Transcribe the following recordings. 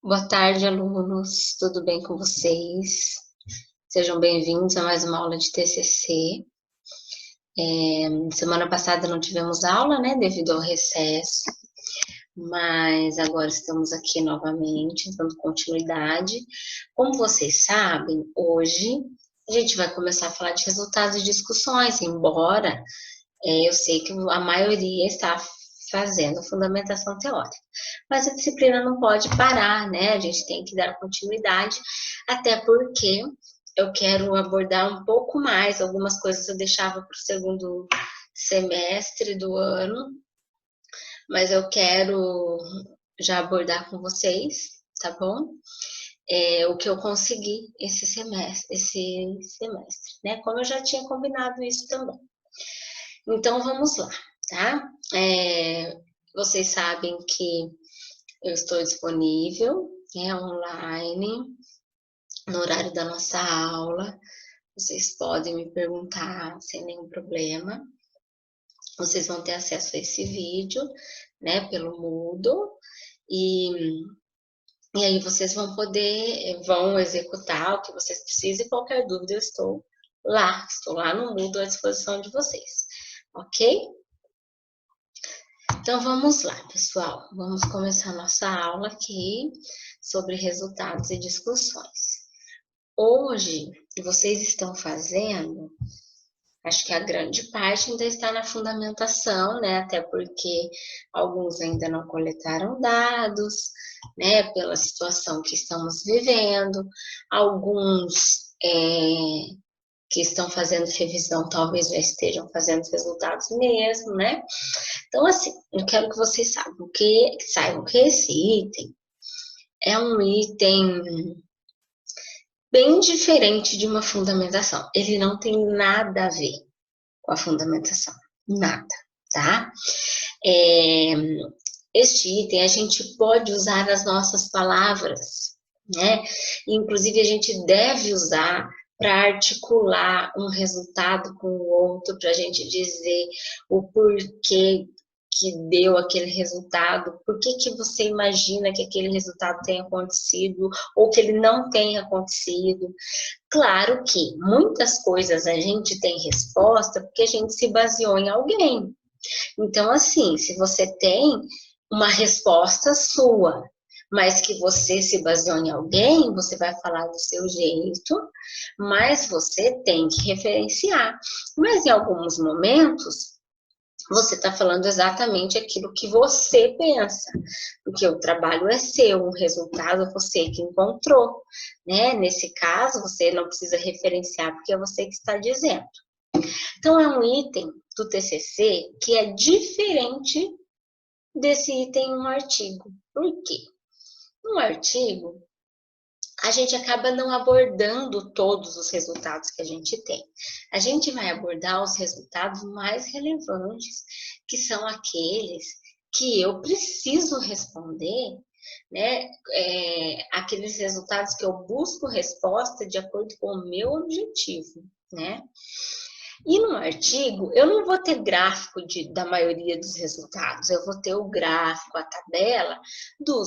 Boa tarde, alunos. Tudo bem com vocês? Sejam bem-vindos a mais uma aula de TCC. Semana passada não tivemos aula, né, devido ao recesso, mas agora estamos aqui novamente, dando continuidade. Como vocês sabem, hoje a gente vai começar a falar de resultados e discussões, embora eu sei que a maioria está fazendo fundamentação teórica, mas a disciplina não pode parar, né? A gente tem que dar continuidade, até porque eu quero abordar um pouco mais, algumas coisas eu deixava para o segundo semestre do ano, mas eu quero já abordar com vocês, tá bom? O que eu consegui esse semestre, né? Como eu já tinha combinado isso também. Então, vamos lá, tá? Vocês sabem que eu estou disponível, online, no horário da nossa aula. Vocês podem me perguntar sem nenhum problema. Vocês vão ter acesso a esse vídeo, né, pelo Moodle. E aí vocês vão executar o que vocês precisam e qualquer dúvida eu estou lá no Moodle à disposição de vocês, ok? Então vamos lá, pessoal. Vamos começar nossa aula aqui sobre resultados e discussões. Hoje, vocês estão fazendo, acho que a grande parte ainda está na fundamentação, né? Até porque alguns ainda não coletaram dados, né? Pela situação que estamos vivendo. Alguns que estão fazendo revisão talvez já estejam fazendo resultados mesmo, né? Então, assim, eu quero que vocês saibam que esse item é um item bem diferente de uma fundamentação. Ele não tem nada a ver com a fundamentação, nada, tá? Este item a gente pode usar as nossas palavras, né? Inclusive, a gente deve usar para articular um resultado com o outro, para a gente dizer o porquê que deu aquele resultado, por que que você imagina que aquele resultado tenha acontecido ou que ele não tenha acontecido. Claro que muitas coisas a gente tem resposta porque a gente se baseou em alguém. Então, assim, se você tem uma resposta sua, mas que você se baseou em alguém, você vai falar do seu jeito, mas você tem que referenciar. Mas em alguns momentos, você está falando exatamente aquilo que você pensa, porque o trabalho é seu, o resultado é você que encontrou, né? Nesse caso, você não precisa referenciar, porque é você que está dizendo. Então, é um item do TCC que é diferente desse item no artigo. Por quê? No artigo, a gente acaba não abordando todos os resultados que a gente tem. A gente vai abordar os resultados mais relevantes, que são aqueles que eu preciso responder, né? Aqueles resultados que eu busco resposta de acordo com o meu objetivo, né? E no artigo, eu não vou ter gráfico da maioria dos resultados, eu vou ter o gráfico, a tabela do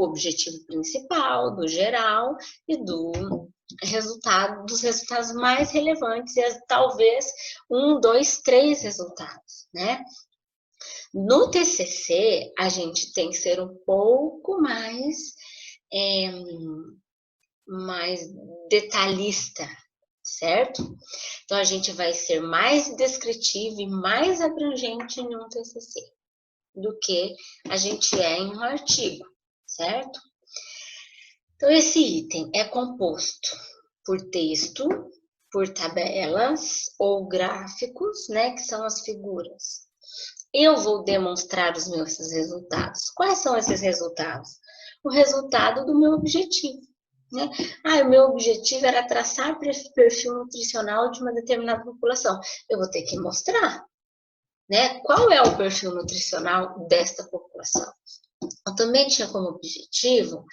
objetivo principal, do geral e dos resultados mais relevantes, e talvez um, dois, três resultados, né? No TCC, a gente tem que ser um pouco mais detalhista, certo? Então, a gente vai ser mais descritivo e mais abrangente em um TCC do que a gente é em um artigo, certo? Então, esse item é composto por texto, por tabelas ou gráficos, né, que são as figuras. Eu vou demonstrar os meus resultados. Quais são esses resultados? O resultado do meu objetivo. Né? O meu objetivo era traçar perfil nutricional de uma determinada população. Eu vou ter que mostrar, né? Qual é o perfil nutricional desta população. Eu também tinha como objetivo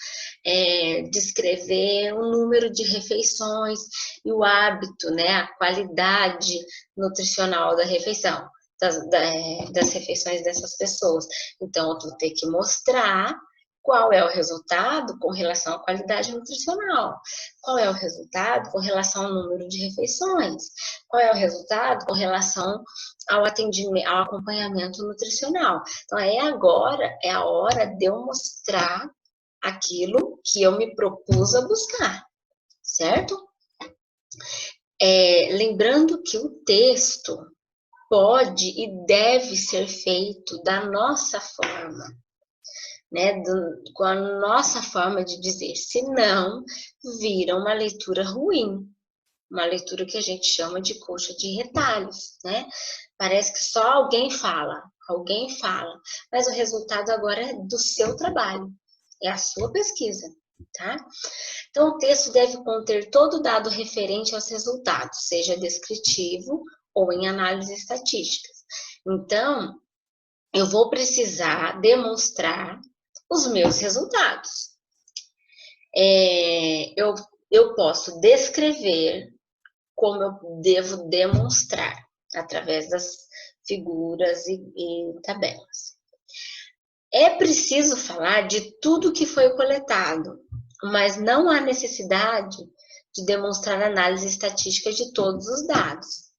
descrever o número de refeições e o hábito, né? A qualidade nutricional da refeição, das refeições dessas pessoas. Então, eu vou ter que mostrar Qual é o resultado com relação à qualidade nutricional? Qual é o resultado com relação ao número de refeições? Qual é o resultado com relação ao atendimento, ao acompanhamento nutricional? Então, agora é a hora de eu mostrar aquilo que eu me propus a buscar, certo? Lembrando que o texto pode e deve ser feito da nossa forma, né? Com a nossa forma de dizer, senão vira uma leitura ruim, uma leitura que a gente chama de coxa de retalhos, né? Parece que só alguém fala, mas o resultado agora é do seu trabalho, é a sua pesquisa, tá? Então, o texto deve conter todo dado referente aos resultados, seja descritivo ou em análises estatísticas. Então, eu vou precisar demonstrar os meus resultados. Eu posso descrever como eu devo demonstrar, através das figuras e tabelas. É preciso falar de tudo que foi coletado, mas não há necessidade de demonstrar análise estatística de todos os dados.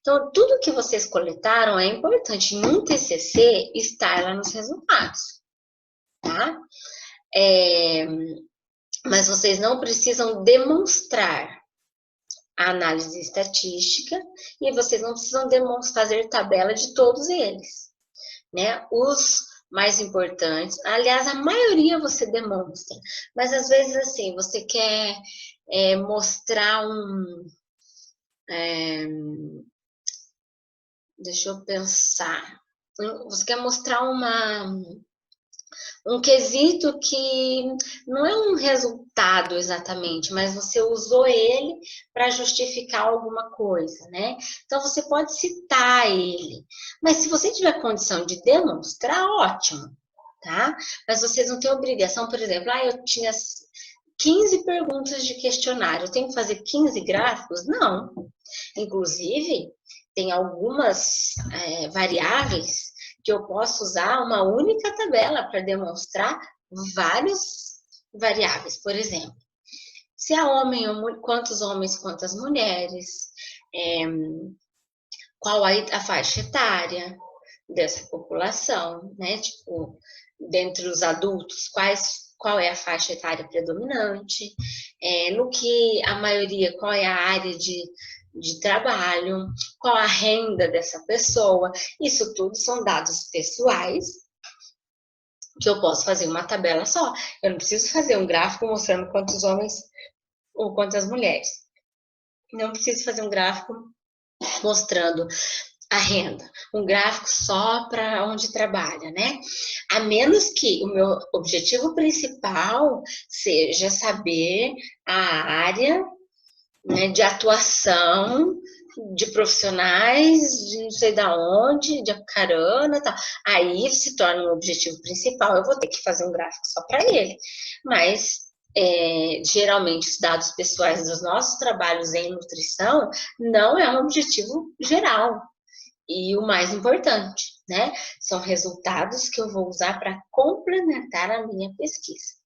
Então, tudo que vocês coletaram é importante em um TCC estar lá nos resultados, tá? Mas vocês não precisam demonstrar a análise estatística e vocês não precisam fazer tabela de todos eles, né? Os mais importantes, aliás, a maioria você demonstra, mas às vezes assim, você quer mostrar deixa eu pensar, você quer mostrar um quesito que não é um resultado exatamente, mas você usou ele para justificar alguma coisa, né? Então, você pode citar ele, mas se você tiver condição de demonstrar, ótimo, tá? Mas vocês não têm obrigação, por exemplo, eu tinha 15 perguntas de questionário, eu tenho que fazer 15 gráficos? Não. Inclusive, tem algumas variáveis que eu posso usar uma única tabela para demonstrar várias variáveis. Por exemplo, se há quantos homens, quantas mulheres, qual a faixa etária dessa população, né? Tipo, dentre os adultos, qual é a faixa etária predominante, no que a maioria, qual é a área de trabalho, qual a renda dessa pessoa. Isso tudo são dados pessoais que eu posso fazer uma tabela só. Eu não preciso fazer um gráfico mostrando quantos homens ou quantas mulheres. Não preciso fazer um gráfico mostrando a renda, um gráfico só para onde trabalha, né? A menos que o meu objetivo principal seja saber a área, né, de atuação de profissionais de não sei da onde, de Apucarana e tal. Aí se torna um objetivo principal, eu vou ter que fazer um gráfico só para ele. Mas, geralmente, os dados pessoais dos nossos trabalhos em nutrição não é um objetivo geral. E o mais importante, né? São resultados que eu vou usar para complementar a minha pesquisa.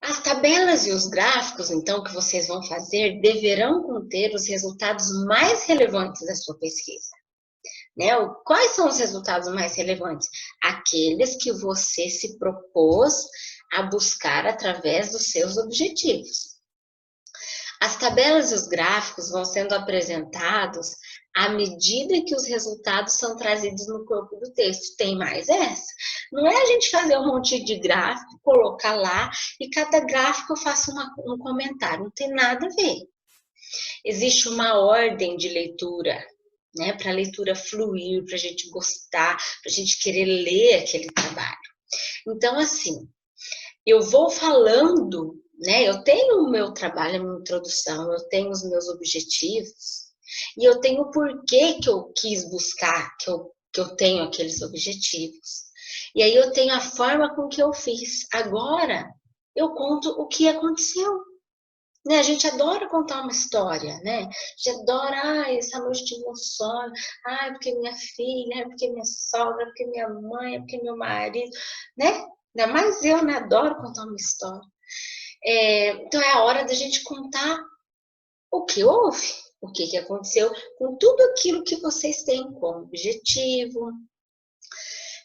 As tabelas e os gráficos, então, que vocês vão fazer, deverão conter os resultados mais relevantes da sua pesquisa. Né? Quais são os resultados mais relevantes? Aqueles que você se propôs a buscar através dos seus objetivos. As tabelas e os gráficos vão sendo apresentados à medida que os resultados são trazidos no corpo do texto. Tem mais essa? Não é a gente fazer um monte de gráfico, colocar lá, e cada gráfico eu faço um comentário. Não tem nada a ver. Existe uma ordem de leitura, né? Para a leitura fluir, para a gente gostar, para a gente querer ler aquele trabalho. Então, assim, eu vou falando, né? Eu tenho o meu trabalho, a minha introdução, eu tenho os meus objetivos, e eu tenho o porquê que eu quis buscar, que eu tenho aqueles objetivos. E aí eu tenho a forma com que eu fiz. Agora, eu conto o que aconteceu. Né? A gente adora contar uma história, né? A gente adora, essa noite tive um sonho, porque minha filha, porque minha sogra, porque minha mãe, porque meu marido, né? Ainda mais eu, né? Adoro contar uma história. Então é a hora da gente contar o que houve, o que aconteceu com tudo aquilo que vocês têm como objetivo,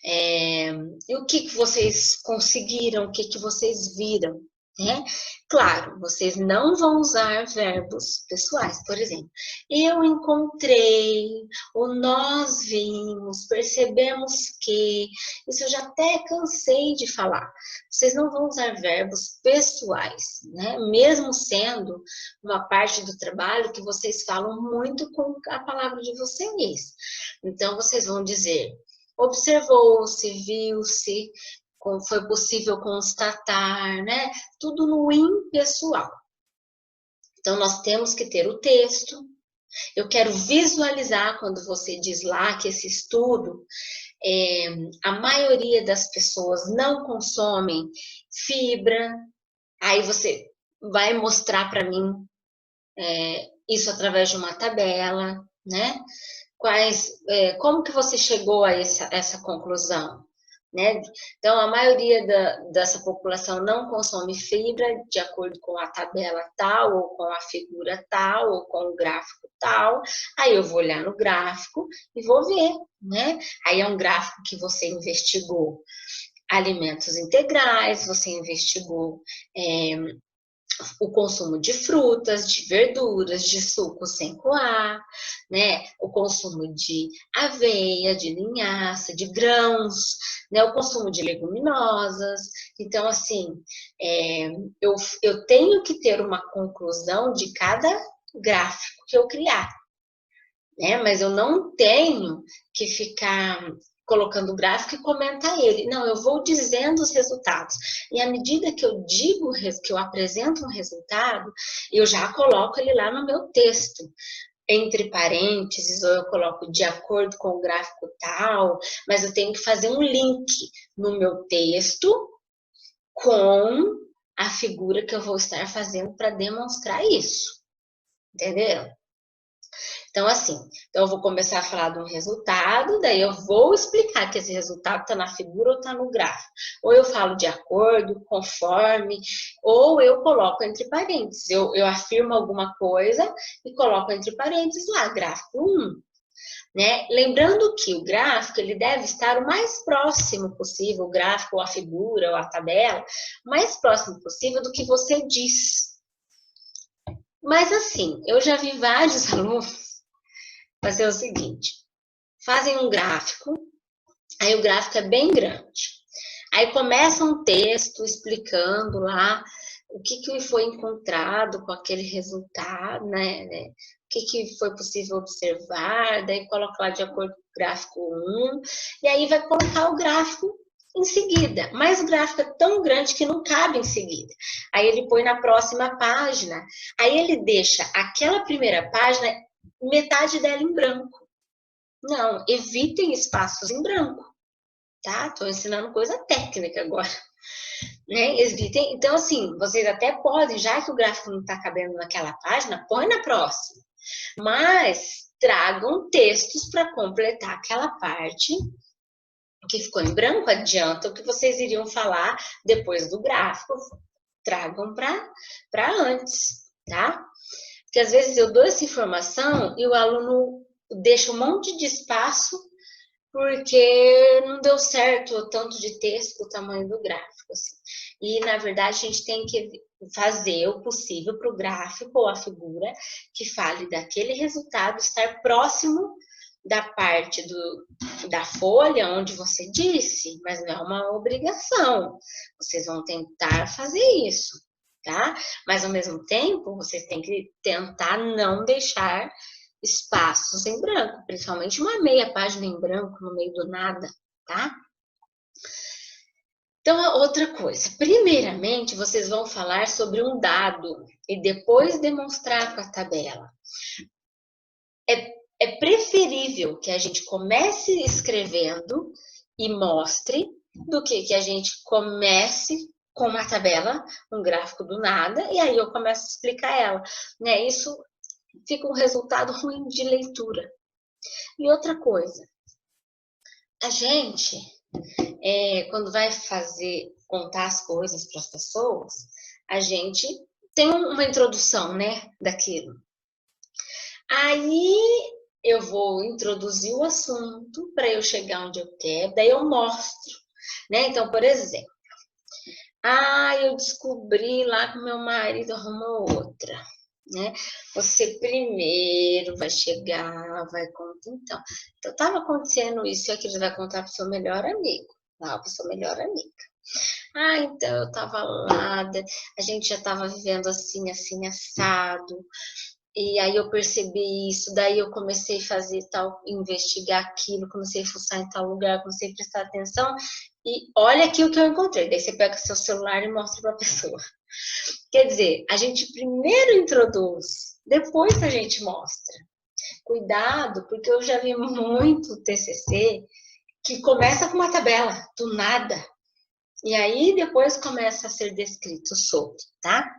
e o que vocês conseguiram, o que vocês viram, né? Claro, vocês não vão usar verbos pessoais, por exemplo, eu encontrei, ou nós vimos, percebemos que, isso eu já até cansei de falar. Vocês não vão usar verbos pessoais, né? Mesmo sendo uma parte do trabalho que vocês falam muito com a palavra de vocês. Então, vocês vão dizer: observou-se, viu-se, foi possível constatar, né? Tudo no impessoal. Então, nós temos que ter o texto. Eu quero visualizar quando você diz lá que esse estudo, a maioria das pessoas não consomem fibra. Aí você vai mostrar para mim isso através de uma tabela, né? Como que você chegou a essa conclusão? Né? Então, a maioria dessa população não consome fibra de acordo com a tabela tal, ou com a figura tal, ou com o gráfico tal. Aí eu vou olhar no gráfico e vou ver, né? Aí é um gráfico que você investigou alimentos integrais, você investigou o consumo de frutas, de verduras, de sucos sem coar, né? O consumo de aveia, de linhaça, de grãos, né? O consumo de leguminosas. Então, assim, eu tenho que ter uma conclusão de cada gráfico que eu criar, né? Mas eu não tenho que ficar colocando o gráfico e comentar ele. Não, eu vou dizendo os resultados. E à medida que eu digo, que eu apresento um resultado, eu já coloco ele lá no meu texto. Entre parênteses, ou eu coloco de acordo com o gráfico tal, mas eu tenho que fazer um link no meu texto com a figura que eu vou estar fazendo para demonstrar isso. Entenderam? Então, assim, eu vou começar a falar de um resultado, daí eu vou explicar que esse resultado está na figura ou está no gráfico. Ou eu falo de acordo, conforme, ou eu coloco entre parênteses. Eu afirmo alguma coisa e coloco entre parênteses lá, gráfico 1. Né? Lembrando que o gráfico ele deve estar o mais próximo possível, o gráfico ou a figura ou a tabela, o mais próximo possível do que você diz. Mas assim, eu já vi vários alunos fazer o seguinte: fazem um gráfico, aí o gráfico é bem grande. Aí começa um texto explicando lá o que foi encontrado com aquele resultado, né? O que foi possível observar, daí coloca lá de acordo com o gráfico 1, e aí vai colocar o gráfico em seguida. Mas o gráfico é tão grande que não cabe em seguida. Aí ele põe na próxima página. Aí ele deixa aquela primeira página, metade dela em branco. Não, evitem espaços em branco, tá? Estou ensinando coisa técnica agora, né? Evitem. Então, assim, vocês até podem, já que o gráfico não está cabendo naquela página, põe na próxima. Mas tragam textos para completar aquela parte que ficou em branco. Adianta o que vocês iriam falar depois do gráfico. Tragam para antes, tá? Porque às vezes eu dou essa informação e o aluno deixa um monte de espaço porque não deu certo o tanto de texto, o tamanho do gráfico. Assim. E, na verdade, a gente tem que fazer o possível para o gráfico ou a figura que fale daquele resultado estar próximo da parte da folha onde você disse, mas não é uma obrigação. Vocês vão tentar fazer isso, tá? Mas, ao mesmo tempo, vocês têm que tentar não deixar espaços em branco, principalmente uma meia página em branco no meio do nada, tá? Então, outra coisa, primeiramente vocês vão falar sobre um dado e depois demonstrar com a tabela. É preferível que a gente comece escrevendo e mostre do que a gente comece com uma tabela, um gráfico do nada, e aí eu começo a explicar ela, né? Isso fica um resultado ruim de leitura. E outra coisa, a gente quando vai contar as coisas para as pessoas, a gente tem uma introdução, né, daquilo. Aí eu vou introduzir o assunto para eu chegar onde eu quero, daí eu mostro, né? Então, por exemplo, eu descobri lá que meu marido arrumou outra, né? Você primeiro vai chegar, vai contar, então estava acontecendo isso e aquilo, vai contar para o seu melhor amigo, lá para o seu melhor amigo. Então eu estava lá, a gente já estava vivendo assim, assim, assado. E aí eu percebi isso, daí eu comecei a fazer tal, investigar aquilo, comecei a fuçar em tal lugar, comecei a prestar atenção, e olha aqui o que eu encontrei. Daí você pega seu celular e mostra para a pessoa. Quer dizer, a gente primeiro introduz, depois a gente mostra. Cuidado, porque eu já vi muito TCC que começa com uma tabela, do nada. E aí depois começa a ser descrito sobre, tá?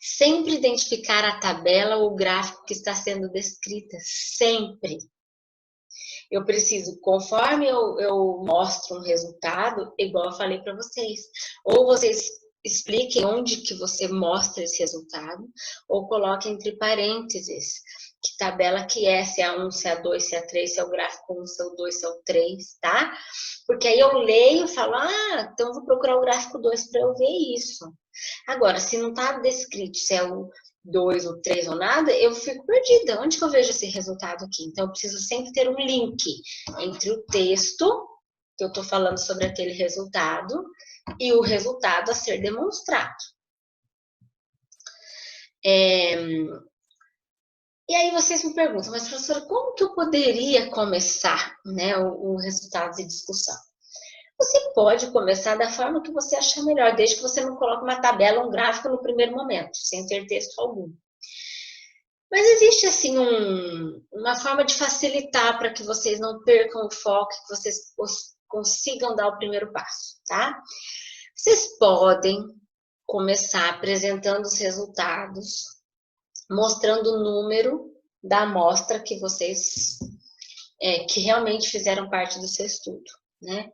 Sempre identificar a tabela ou o gráfico que está sendo descrita, sempre. Eu preciso, conforme eu mostro um resultado, igual eu falei para vocês, ou vocês expliquem onde que você mostra esse resultado, ou coloque entre parênteses que tabela que é, se é a 1, se é a 2, se é a 3, se é o gráfico 1, se é o 2, se é o 3, tá? Porque aí eu leio e falo, então eu vou procurar o gráfico 2 para eu ver isso. Agora, se não está descrito se é o 2, o 3 ou nada, eu fico perdida. Onde que eu vejo esse resultado aqui? Então, eu preciso sempre ter um link entre o texto, que eu estou falando sobre aquele resultado, e o resultado a ser demonstrado. E aí vocês me perguntam, mas professora, como que eu poderia começar, né, o resultado de discussão? Você pode começar da forma que você achar melhor, desde que você não coloque uma tabela, um gráfico no primeiro momento, sem ter texto algum. Mas existe, assim, uma forma de facilitar para que vocês não percam o foco, que vocês consigam dar o primeiro passo, tá? Vocês podem começar apresentando os resultados, mostrando o número da amostra que vocês, que realmente fizeram parte do seu estudo, né?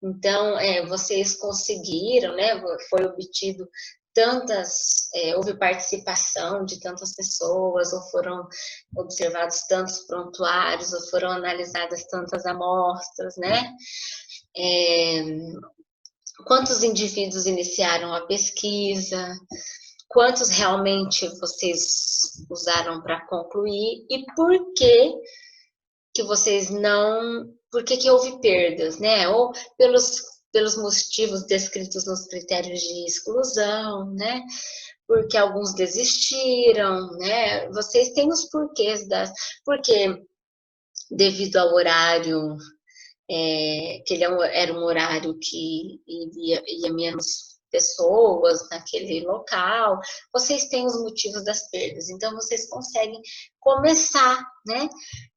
Então, vocês conseguiram, né? Foi obtido houve participação de tantas pessoas, ou foram observados tantos prontuários, ou foram analisadas tantas amostras, né? Quantos indivíduos iniciaram a pesquisa, quantos realmente vocês usaram para concluir e por que vocês não... Por que houve perdas, né? Ou pelos motivos descritos nos critérios de exclusão, né? Porque alguns desistiram, né? Vocês têm os porquês porque devido ao horário, que ele era um horário que ia menos pessoas naquele local, vocês têm os motivos das perdas, então vocês conseguem começar, né?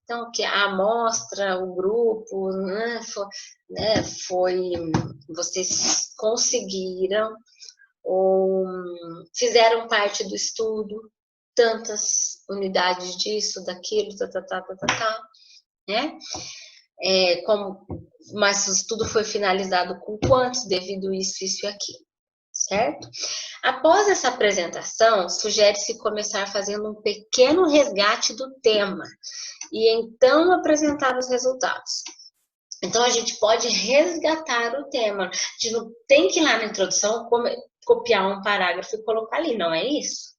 Então, que a amostra, o grupo, né, vocês conseguiram ou fizeram parte do estudo, tantas unidades disso, daquilo, né? Mas o estudo foi finalizado com quantos, devido isso e aquilo, certo? Após essa apresentação, sugere-se começar fazendo um pequeno resgate do tema e então apresentar os resultados. Então, a gente pode resgatar o tema. A gente não tem que ir lá na introdução copiar um parágrafo e colocar ali, não é isso?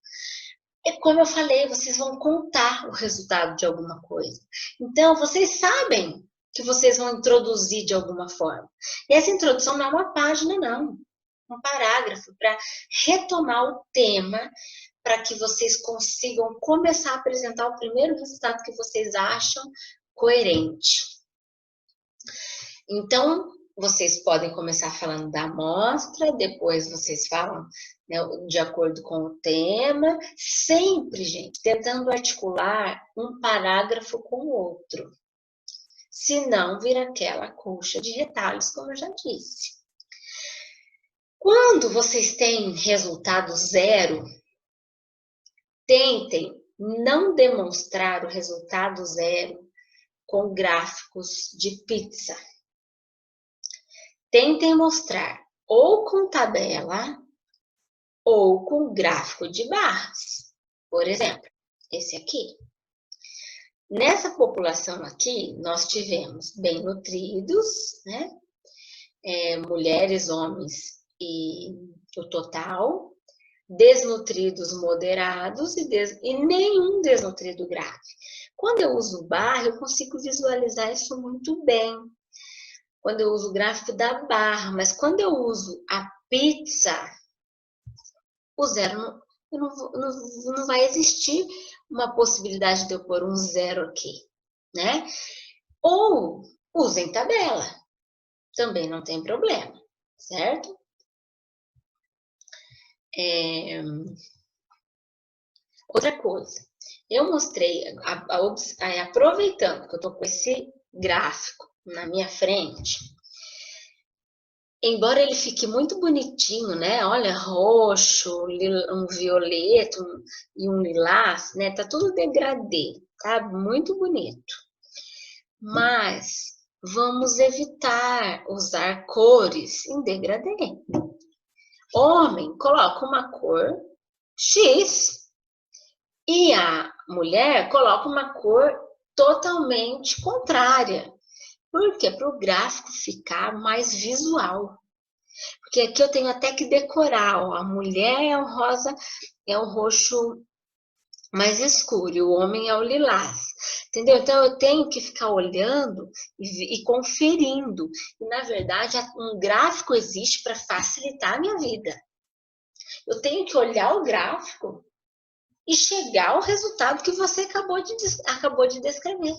É como eu falei, vocês vão contar o resultado de alguma coisa. Então, vocês sabem que vocês vão introduzir de alguma forma. E essa introdução não é uma página, não. Um parágrafo para retomar o tema, para que vocês consigam começar a apresentar o primeiro resultado que vocês acham coerente. Então, vocês podem começar falando da amostra, depois vocês falam, né, de acordo com o tema, sempre, gente, tentando articular um parágrafo com o outro. Senão, vira aquela colcha de retalhos, como eu já disse. Quando vocês têm resultado zero, tentem não demonstrar o resultado zero com gráficos de pizza. tentem mostrar ou com tabela ou com gráfico de barras. Por exemplo, esse aqui. Nessa população aqui, nós tivemos bem nutridos, né? Mulheres, homens e o total, desnutridos moderados e nenhum desnutrido grave. Quando eu uso barra, eu consigo visualizar isso muito bem. Quando eu uso o gráfico da barra, mas quando eu uso a pizza, o zero não vai existir uma possibilidade de eu pôr um zero aqui, né? Ou usem tabela, também não tem problema, certo? Outra coisa, eu mostrei, aproveitando que eu tô com esse gráfico na minha frente, embora ele fique muito bonitinho, né? Olha, roxo, um violeta e um lilás, né? Tá tudo degradê, tá muito bonito. Mas vamos evitar usar cores em degradê. Homem coloca uma cor X e a mulher coloca uma cor totalmente contrária. Por quê? Para o gráfico ficar mais visual. Porque aqui eu tenho até que decorar, ó, a mulher é o rosa, é o roxo mais escuro, e o homem é o lilás, entendeu? Então eu tenho que ficar olhando e conferindo. E na verdade, um gráfico existe para facilitar a minha vida. Eu tenho que olhar o gráfico e chegar ao resultado que você acabou de descrever.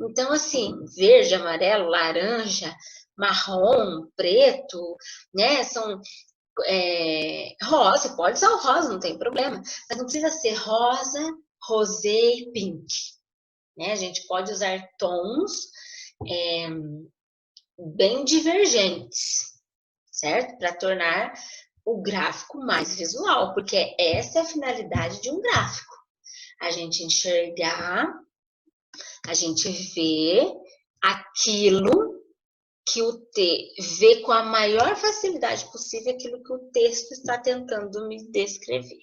Então, assim, verde, amarelo, laranja, marrom, preto, né? São rosa, pode usar o rosa, não tem problema. Mas não precisa ser rosa, rosé e pink. Né? A gente pode usar tons bem divergentes, certo? Para tornar o gráfico mais visual, porque essa é a finalidade de um gráfico. A gente enxergar, a gente ver aquilo que vê com a maior facilidade possível aquilo que o texto está tentando me descrever.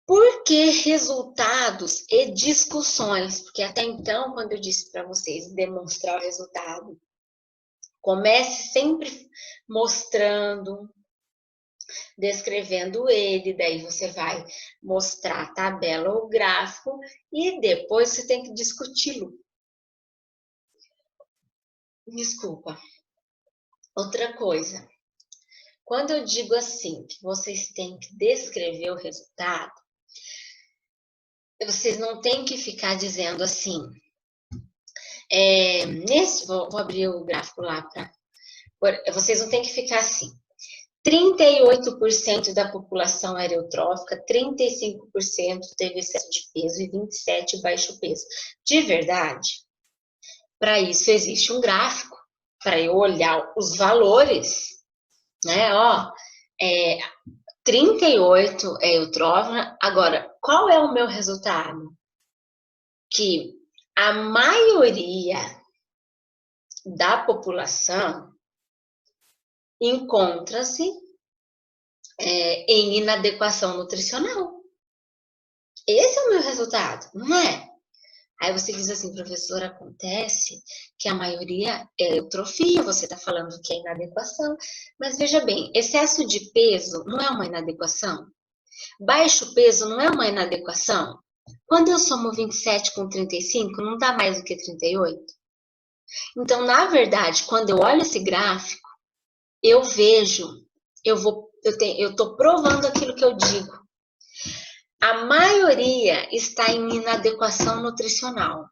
Por que resultados e discussões? Porque até então, quando eu disse para vocês demonstrar o resultado, comece sempre mostrando, descrevendo ele, daí você vai mostrar a tabela ou gráfico e depois você tem que discuti-lo. Desculpa. Outra coisa, quando eu digo assim, que vocês têm que descrever o resultado, vocês não têm que ficar dizendo assim, vou abrir o gráfico lá para... Vocês não têm que ficar assim, 38% da população era eutrófica, 35% teve excesso de peso e 27% baixo peso. De verdade, para isso existe um gráfico, para eu olhar os valores, né? Ó, 38 é eutrófica. Agora, qual é o meu resultado? Que a maioria da população encontra-se em inadequação nutricional. Esse é o meu resultado, não é? Aí você diz assim, professor, acontece que a maioria é eutrofia, você está falando que é inadequação, mas veja bem, excesso de peso não é uma inadequação? Baixo peso não é uma inadequação? Quando eu somo 27 com 35, não dá mais do que 38? Então, na verdade, quando eu olho esse gráfico, eu vejo, eu estou provando aquilo que eu digo. A maioria está em inadequação nutricional,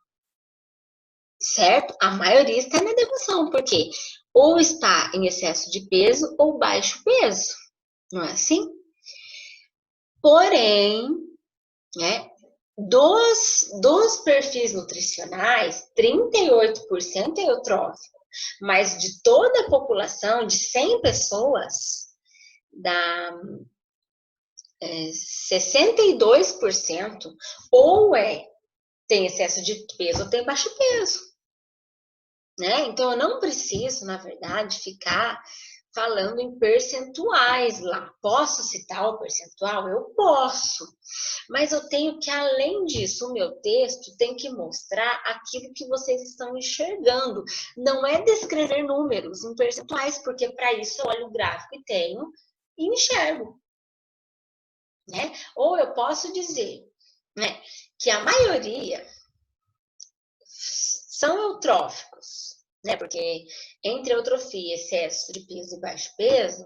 certo? A maioria está em inadequação, porque ou está em excesso de peso ou baixo peso, não é assim? Porém, né, dos perfis nutricionais, 38% é eutrófico, mas de toda a população, de 100 pessoas, dá 62% ou tem excesso de peso ou tem baixo peso. né? Então, eu não preciso, na verdade, ficar falando em percentuais lá. Posso citar o percentual? Eu posso. Mas eu tenho que, além disso, o meu texto tem que mostrar aquilo que vocês estão enxergando. Não é descrever números em percentuais, porque para isso eu olho o gráfico e tenho e enxergo, né? Ou eu posso dizer, né, que a maioria são eutróficos, né? Porque entre eutrofia, excesso de peso e baixo peso,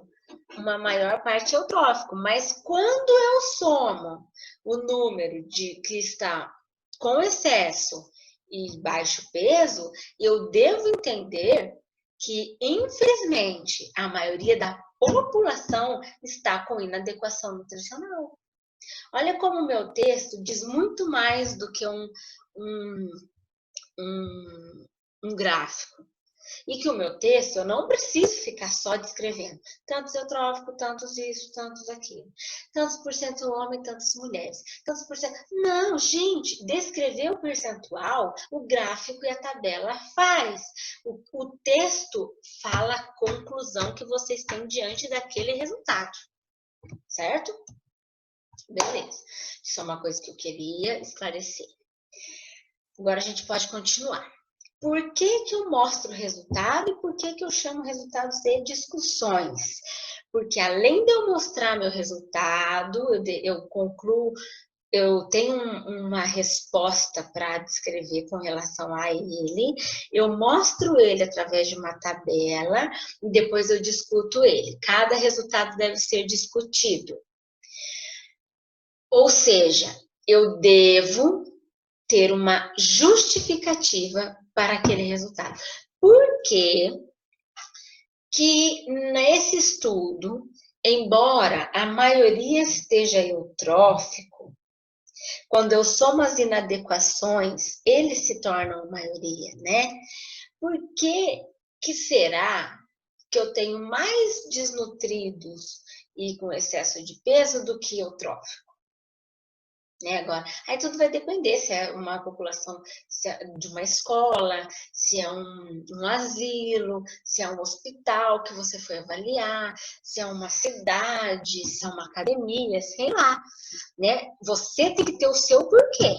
uma maior parte é eutrófico. Mas quando eu somo o número de que está com excesso e baixo peso, eu devo entender que, infelizmente, a maioria da população está com inadequação nutricional. Olha como o meu texto diz muito mais do que um um gráfico. E que o meu texto, eu não preciso ficar só descrevendo tantos eutróficos, tantos isso, tantos aquilo, tantos por cento homem, tantas mulheres, tantos por cento. Não, gente, descrever o percentual, o gráfico e a tabela faz. O texto fala a conclusão que vocês têm diante daquele resultado, certo? Beleza. Isso é uma coisa que eu queria esclarecer. Agora a gente pode continuar. Por que eu mostro o resultado e por que eu chamo resultados de discussões? Porque além de eu mostrar meu resultado, eu concluo, eu tenho uma resposta para descrever com relação a ele, eu mostro ele através de uma tabela e depois eu discuto ele. Cada resultado deve ser discutido. Ou seja, eu devo ter uma justificativa para aquele resultado. Por que nesse estudo, embora a maioria esteja eutrófico, quando eu somo as inadequações, eles se tornam maioria, né? Por que será que eu tenho mais desnutridos e com excesso de peso do que eutrófico? Né, agora, aí tudo vai depender se é uma população de uma escola, se é um asilo, se é um hospital que você foi avaliar, se é uma cidade, se é uma academia, sei lá, né? Você tem que ter o seu porquê.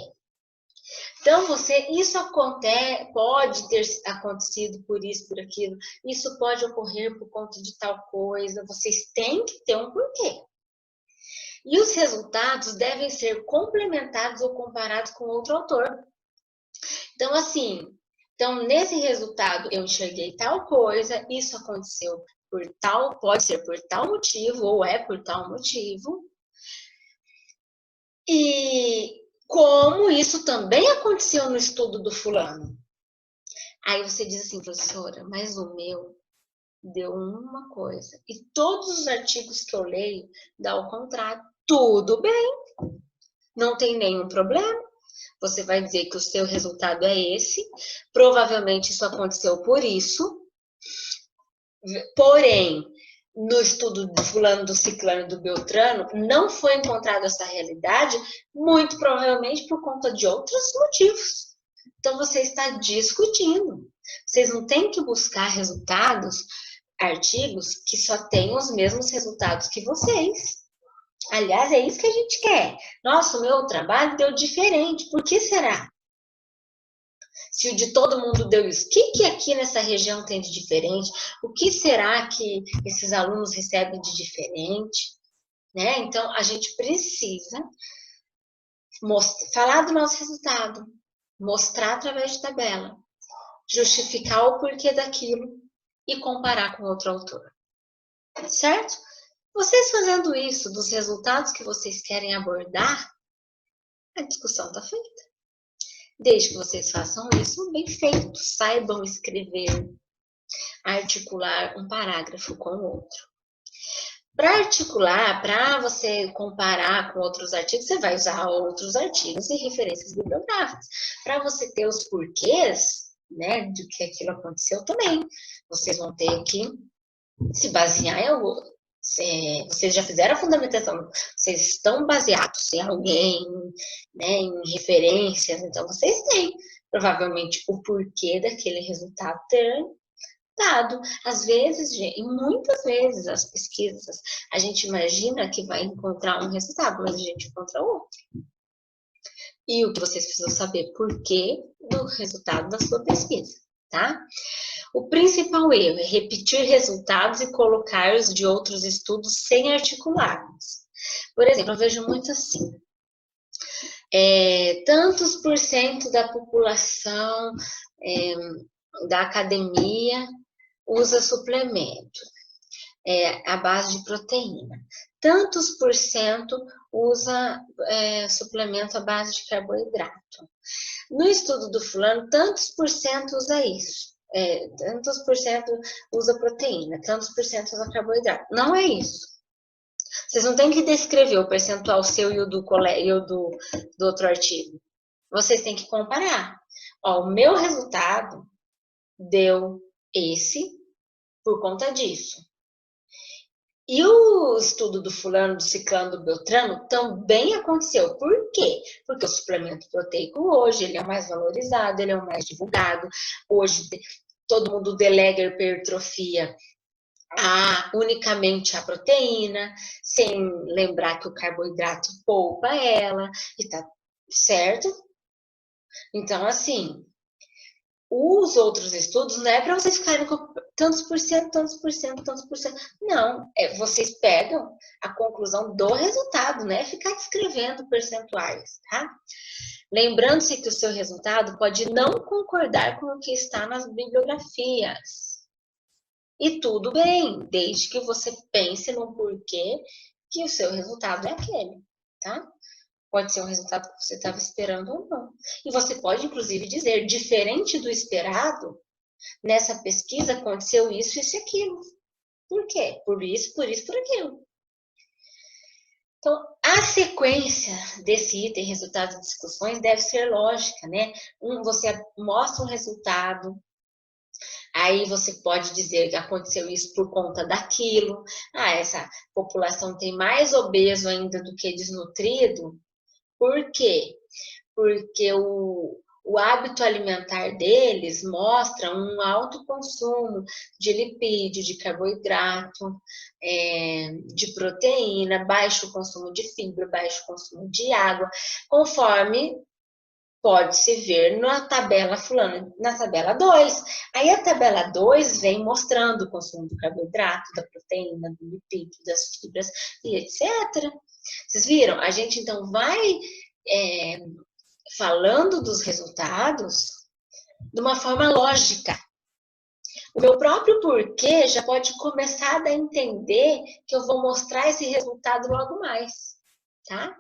Então, isso pode ter acontecido por isso, por aquilo, isso pode ocorrer por conta de tal coisa, vocês têm que ter um porquê. E os resultados devem ser complementados ou comparados com outro autor. Então, assim, nesse resultado eu enxerguei tal coisa, isso aconteceu por tal, pode ser por tal motivo, ou é por tal motivo. E como isso também aconteceu no estudo do fulano. Aí você diz assim, professora, mas o meu deu uma coisa. E todos os artigos que eu leio dá o contrário. Tudo bem, não tem nenhum problema. Você vai dizer que o seu resultado é esse. Provavelmente isso aconteceu por isso. Porém, no estudo do fulano, do ciclano, do beltrano, não foi encontrada essa realidade, muito provavelmente por conta de outros motivos. Então, você está discutindo. Vocês não têm que buscar resultados, artigos que só tenham os mesmos resultados que vocês. Aliás, é isso que a gente quer. Nossa, o meu trabalho deu diferente. Por que será? Se o de todo mundo deu isso, o que aqui nessa região tem de diferente? O que será que esses alunos recebem de diferente? Né? Então, a gente precisa falar do nosso resultado, mostrar através de tabela, justificar o porquê daquilo e comparar com outro autor. Certo? Vocês fazendo isso dos resultados que vocês querem abordar, a discussão está feita. Desde que vocês façam isso bem feito, saibam escrever, articular um parágrafo com o outro. Para articular, para você comparar com outros artigos, você vai usar outros artigos e referências bibliográficas. Para você ter os porquês, né, de que aquilo aconteceu também, vocês vão ter que se basear em algo. Vocês já fizeram a fundamentação, vocês estão baseados em alguém, né, em referências, então vocês têm provavelmente o porquê daquele resultado ter dado. Às vezes, e muitas vezes, as pesquisas, a gente imagina que vai encontrar um resultado, mas a gente encontra outro. E o que vocês precisam saber, porquê do resultado da sua pesquisa, tá? O principal erro é repetir resultados e colocar-os de outros estudos sem articulá-los. Por exemplo, eu vejo muito assim. Tantos por cento da população da academia usa suplemento à base de proteína. Tantos por cento usa suplemento à base de carboidrato. No estudo do fulano, tantos por cento usa isso. Tantos por cento usa proteína, tantos por cento usa carboidrato. Não é isso. Vocês não têm que descrever o percentual seu e o do outro artigo. Vocês têm que comparar. Ó, o meu resultado deu esse por conta disso. E o estudo do fulano, do ciclano, do beltrano também aconteceu. Por quê? Porque o suplemento proteico hoje ele é o mais valorizado, ele é o mais divulgado. Hoje todo mundo delega hipertrofia unicamente a proteína, sem lembrar que o carboidrato poupa ela, e tá certo? Então, assim, os outros estudos não é para vocês ficarem com tantos por cento, tantos por cento, tantos por cento. Não, vocês pegam a conclusão do resultado, né? Ficar descrevendo percentuais, tá? Lembrando-se que o seu resultado pode não concordar com o que está nas bibliografias. E tudo bem, desde que você pense no porquê que o seu resultado é aquele, tá? Pode ser um resultado que você estava esperando ou não. E você pode, inclusive, dizer, diferente do esperado, nessa pesquisa aconteceu isso, isso e aquilo. Por quê? Por isso, por aquilo. Então, a sequência desse item, resultados e discussões, deve ser lógica, né? Você mostra um resultado, aí você pode dizer que aconteceu isso por conta daquilo. Essa população tem mais obeso ainda do que desnutrido. Por quê? Porque o hábito alimentar deles mostra um alto consumo de lipídio, de carboidrato, de proteína, baixo consumo de fibra, baixo consumo de água, conforme pode-se ver na tabela fulana, na tabela 2. Aí a tabela 2 vem mostrando o consumo do carboidrato, da proteína, do lipídio, das fibras e etc. Vocês viram? A gente então vai falando dos resultados de uma forma lógica. O meu próprio porquê já pode começar a dar a entender que eu vou mostrar esse resultado logo mais, tá?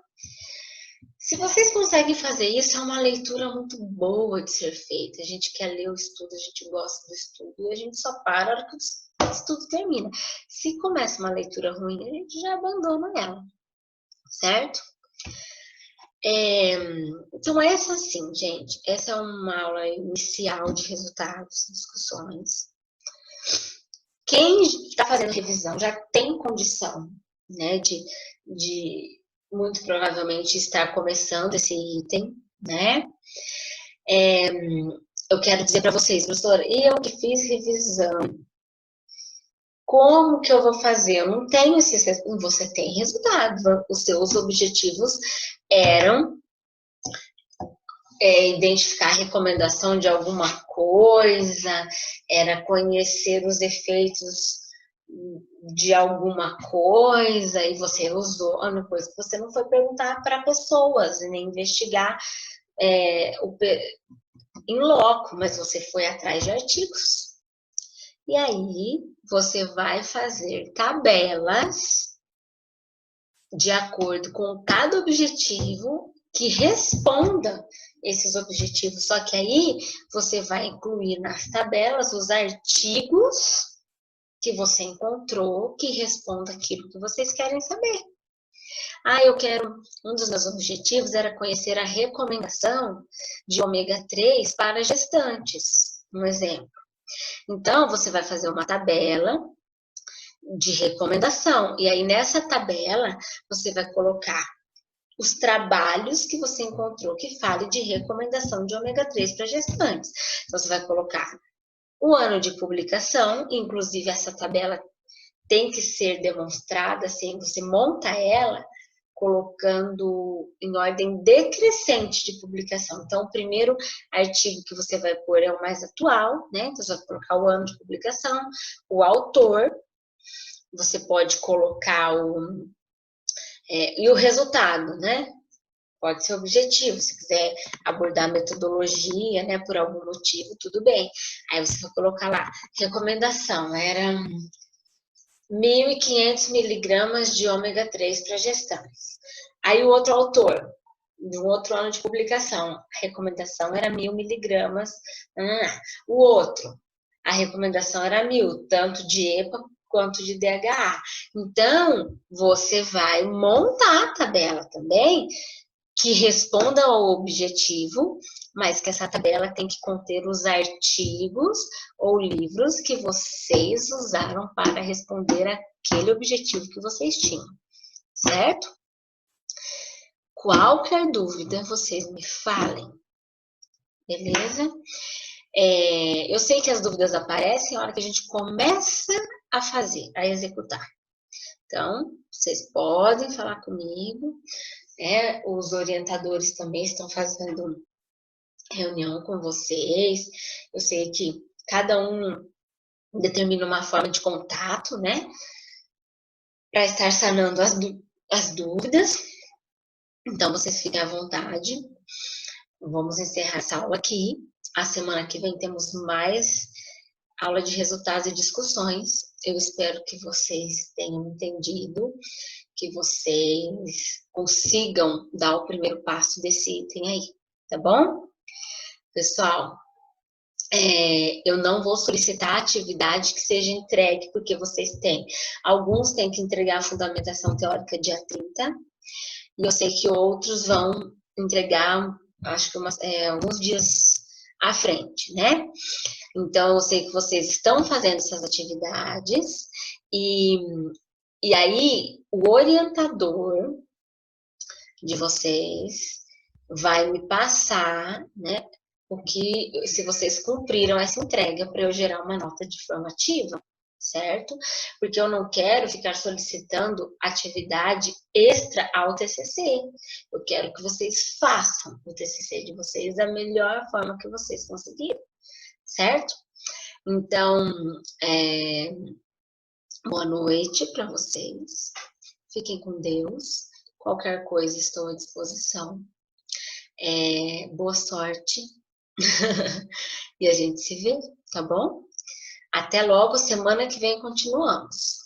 Se vocês conseguem fazer isso, é uma leitura muito boa de ser feita. A gente quer ler o estudo, a gente gosta do estudo e a gente só para a hora que o estudo termina. Se começa uma leitura ruim, a gente já abandona ela, certo? Então, essa sim, gente, essa é uma aula inicial de resultados, discussões. Quem está fazendo revisão já tem condição, né, de muito provavelmente estar começando esse item, né? Eu quero dizer para vocês, professora, eu que fiz revisão, como que eu vou fazer? Eu não tenho você tem resultado, os seus objetivos eram identificar a recomendação de alguma coisa, era conhecer os efeitos de alguma coisa, e você usou uma coisa que você não foi perguntar para pessoas, e nem investigar em loco, mas você foi atrás de artigos. E aí, você vai fazer tabelas de acordo com cada objetivo que responda esses objetivos. Só que aí, você vai incluir nas tabelas os artigos que você encontrou que responda aquilo que vocês querem saber. Um dos meus objetivos era conhecer a recomendação de ômega 3 para gestantes, um exemplo. Então, você vai fazer uma tabela de recomendação, e aí nessa tabela você vai colocar os trabalhos que você encontrou que fale de recomendação de ômega 3 para gestantes. Então, você vai colocar o ano de publicação, inclusive essa tabela tem que ser demonstrada, assim, você monta ela colocando em ordem decrescente de publicação. Então, o primeiro artigo que você vai pôr é o mais atual, né? Então, você vai colocar o ano de publicação, o autor, você pode colocar e o resultado, né? Pode ser objetivo, se quiser abordar a metodologia, né, por algum motivo, tudo bem. Aí você vai colocar lá, recomendação, era 1.500 miligramas de ômega 3 para gestantes. Aí o outro autor, no outro ano de publicação, a recomendação era 1.000 miligramas. O outro, a recomendação era 1.000, tanto de EPA quanto de DHA. Então, você vai montar a tabela também, que responda ao objetivo, mas que essa tabela tem que conter os artigos ou livros que vocês usaram para responder aquele objetivo que vocês tinham, certo? Qualquer dúvida, vocês me falem, beleza? Eu sei que as dúvidas aparecem na hora que a gente começa a fazer, a executar. Então, vocês podem falar comigo, né? Os orientadores também estão fazendo reunião com vocês. Eu sei que cada um determina uma forma de contato, né? Para estar sanando as dúvidas. Então, vocês fiquem à vontade. Vamos encerrar essa aula aqui. A semana que vem temos mais aula de resultados e discussões. Eu espero que vocês tenham entendido, que vocês consigam dar o primeiro passo desse item aí, tá bom? Pessoal, eu não vou solicitar atividade que seja entregue, porque vocês têm. Alguns têm que entregar a fundamentação teórica dia 30, e eu sei que outros vão entregar, acho que alguns dias à frente, né? Então, eu sei que vocês estão fazendo essas atividades, e aí o orientador de vocês vai me passar, né, se vocês cumpriram essa entrega para eu gerar uma nota de formativa, certo? Porque eu não quero ficar solicitando atividade extra ao TCC. Eu quero que vocês façam o TCC de vocês da melhor forma que vocês conseguirem, certo? Então, boa noite para vocês. Fiquem com Deus. Qualquer coisa, estou à disposição. Boa sorte. E a gente se vê, tá bom? Até logo, semana que vem continuamos.